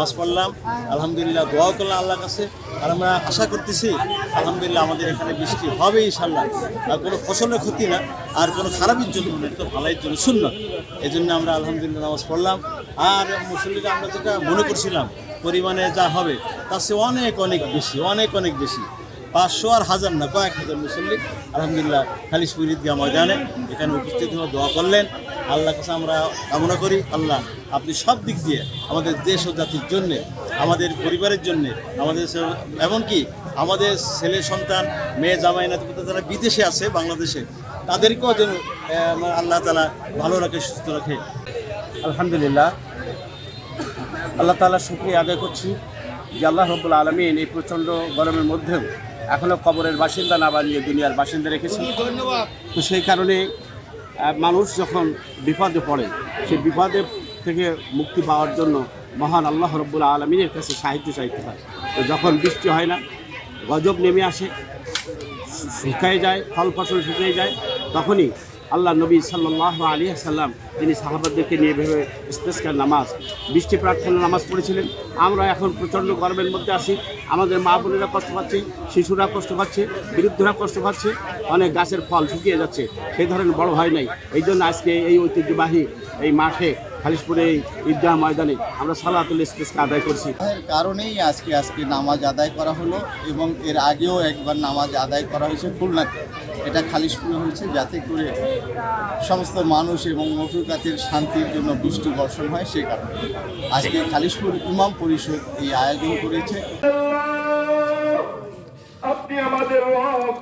নামাজ পড়লাম, আলহামদুলিল্লাহ দোয়া করলাম আল্লাহর কাছে। আর আমরা আশা করতেছি আলহামদুলিল্লাহ আমাদের এখানে বৃষ্টি হবে ইনশাআল্লাহ। আর কোনো ফসলের ক্ষতি না, আর কোনো খারাপের জন্য না, এটা তো ভালোর জন্য সুন্নাত। এই জন্য আমরা আলহামদুলিল্লাহ নামাজ পড়লাম। আর মুসল্লিরা আমরা যেটা মনে করছিলাম পরিমাণে যা হবে তার চেয়ে অনেক অনেক বেশি, অনেক অনেক বেশি। 500 আর হাজার না, কয়েক হাজার মুসল্লি আলহামদুলিল্লাহ খালিশপুর ঈদগাহ ময়দানে এখানে উপস্থিত হয়ে দোয়া করলেন। আল্লাহর কাছে আমরা কামনা করি, আল্লাহ আপনি সব দিক দিয়ে আমাদের দেশ ও জাতির জন্যে, আমাদের পরিবারের জন্যে, আমাদের এমনকি আমাদের ছেলে সন্তান, মেয়ে জামাই নাতি যারা বিদেশে আছে বাংলাদেশে, তাদেরকেও যেন আল্লাহ তাআলা ভালো রাখে, সুস্থ রাখে। আলহামদুলিল্লাহ, আল্লাহ তাআলার শুকরিয়া আদায় করছি যে আল্লাহ রাব্বুল আলামিন এই প্রচণ্ড গরমের মধ্যেও এখনও কবরের বাসিন্দা না বানিয়ে দুনিয়ার বাসিন্দা রেখেছি। তো সেই কারণে মানুষ যখন বিপদে পড়ে, সেই বিপদের থেকে মুক্তি পাওয়ার জন্য মহান আল্লাহ রাব্বুল আলামিনের কাছে সাহায্য চাইতে হয়। তো যখন বৃষ্টি হয় না, গজব নেমে আসে, শুকিয়ে যায়, ফল ফসল শুকিয়ে যায়, তখনই আল্লাহ নবী সাল্লাল্লাহু আলাইহি ওয়াসাল্লাম তিনি সাহাবাদেরকে নিয়ে ভেবে ইস্তেসকার নামাজ, বৃষ্টি প্রার্থনা নামাজ পড়েছিলেন। আমরা এখন প্রচণ্ড গরমের মধ্যে আছি, আমাদের মা বোনেরা কষ্ট পাচ্ছে, শিশুরা কষ্ট পাচ্ছে, বৃদ্ধরা কষ্ট পাচ্ছে, অনেক গাছের ফল শুকিয়ে যাচ্ছে, সেই ধরনের বড় হয় নাই। এই জন্য আজকে এই ঐতিহ্যবাহী এই মাঠে খালিশপুরে এই ঈদগাহ ময়দানে আমরা সালাতুল ইস্তেসকা আদায় করছি। এর কারণেই আজকে নামাজ আদায় করা হলো, এবং এর আগেও একবার নামাজ আদায় করা হয়েছে খুলনাতে, এটা খালিশপুরে হয়েছে, যাতে করে সমস্ত মানুষ এবং মখলুকাতের শান্তির জন্য বৃষ্টি বর্ষণ হয়। সে কারণে আজকে খালিশপুর ইমাম পরিষদ এই আয়োজন করেছে। আপনি আমাদের রব।